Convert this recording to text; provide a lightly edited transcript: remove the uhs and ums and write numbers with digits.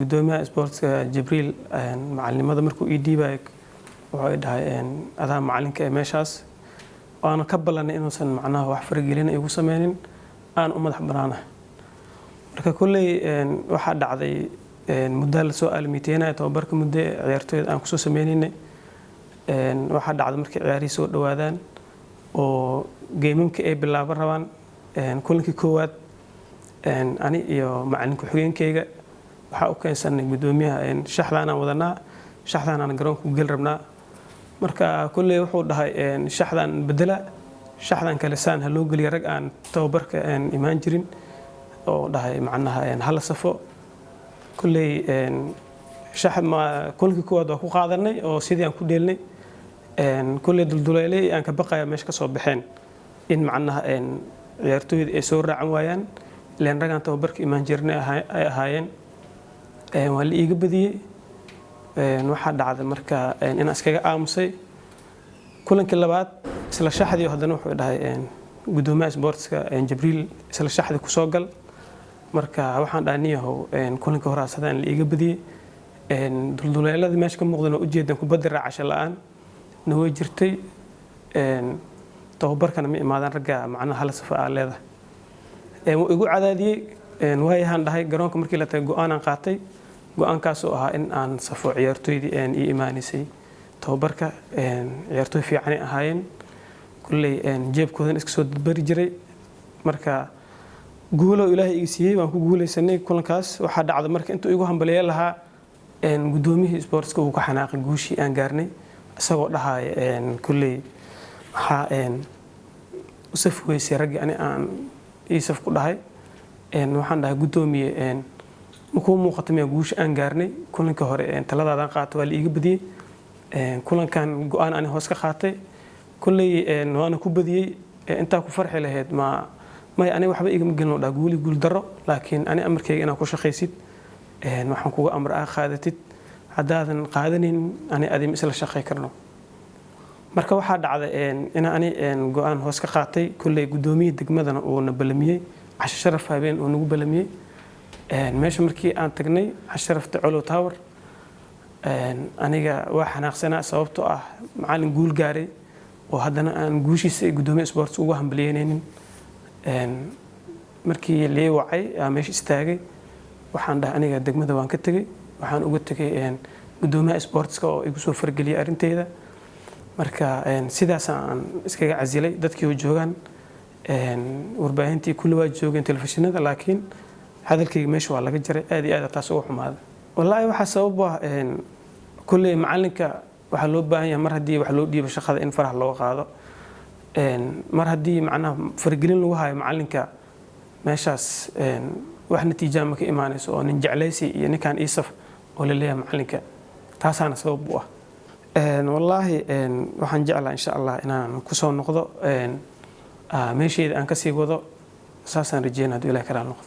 gudoomiyaha sportska Jibriil macalinimada markuu ii dhiibay wuxuu dhahay adaa macalinka ee meeshaas aan ka balanay inuusan macnaha wax faragelin igu sameynin aan u madax banaanahay marka kulay waxa dhacday muddo la soo aalmiiteynay tababarka muddo ciyaartooyda aan ku soo sameynay waxa dhacday markii ciyaarihii soo dhawaadaan oo geemamka ay bilaaban rabaan kulankii koowaad ani iyo macalinka xigeenkayga waxa uu keensanay gudoomiyaha shaxdaan aan wadanaa shaxdaan aan garoonka ku gal rabnaa marka kulay wuxuu dhahay shaxdaan bedela shaxdaan kale saan ha loo galiyo rag aan tababarka imaan jirin oo dhahay macnaha hal safo kulay shaxd ma kulankii koowaad waa ku qaadanay oo sidii aan ku dheelnay kulay dulduleelay aan ka baqaya meesha ka soo baxeen in macnaha ciyaartooyda ay soo raacan waayaan leen ragaan tababarka imaan jirnay ay ahaayeen waa la iiga badiyay waxa dhacday marka in iskaga aamusay kulankii labaad isla shaxdii haddana wuxuu dhahay gudoomiyaha sportska Jibriil isla shaxdii ku soo gal marka waxaan dhaaniyahow kulankii hore asadaan la iiga badiyay dulduleelada meesha ka muuqdana u jeedan kubadda raacasho la'aan way jirtay tababarkana ma imaadaan ragga macnaha hal safo ah leedahay wuu igu cadaadiyay waayahan dhahay garoonka markii la tagay go'aan aan qaatay go'aankaas oo ahaa in aan safo ciyaartooydii ii imaanisay tababarka ciyaartooy fiican ay ahaayeen kulay jeebkoodan iska soo dadbari jiray marka guulo ilaahay iga siiyay waan ku guuleysanay kulankaas waxa dhacday marka intuu igu hambaleeyay lahaa gudoomiyihii sportska uu ka xanaaqay guushii aan gaarnay isagoo dhahay kulay waxa u saf weysay ragii ani aan ii saf ku dhahay waxaan dhahay gudoomiye ku muuqatay guush aan gaarnay kulankii hore taladaadaan qaatay waa la iiga badiyay kulankan go'aan ani hoos ka qaatay kulay waana ku badiyay inta ku farxi lahayd ma ani waxba iga magelno dhaa guul daro laakiin ani amarkayga inaan ku shaqaysid waxaan kugu amr ah qaadatid hadaadan qaadanin ani adim isla shaqay karno marka waxa dhacday in ani go'aan hoos ka qaatay kulay gudoomiyaha degmadana uu na balamiyay casho sharaf habeen uu nagu balamiyay meesha markii aan tagnay casharafta colo tower aniga waa xanaaqsanaa sababtoo ah macallin guul gaaray oo haddana aan guushiisa gudoomiyaha sports ugu hambalyeynaynin markii la wacay aan meesha istaagay waxaan dhahay aniga degmada waan ka tagay waxaan uga tagay gudoomiyaha sportska oo igu soo fargeliyay arinteyda marka sidaas aan iskaga casilay dadkii oo joogan warbaahintii kulli waa joogeen telefishinada laakiin hadalkayga meesha waa laga jaray aad iyo aad taas ugu xumaaday wallahi waxa sabab ah kulli macalinka waxa loo baahan yahay mar hadii wax loo dhiibo shaqada in farax loo qaado mar hadii macnaha fargelin lagu hayo macalinka meeshaas wax natiijo ma ka imaanayso oo nin jeclaysi iyo ninkan isaf oo la leeyahay macalinka taasana sabab u ah wallahi waxaan jeclaa insha Allah inaan ku soo noqdo meeshayda aan ka sii wado saasaan rajeynaa Ilaahay ka raali noqdo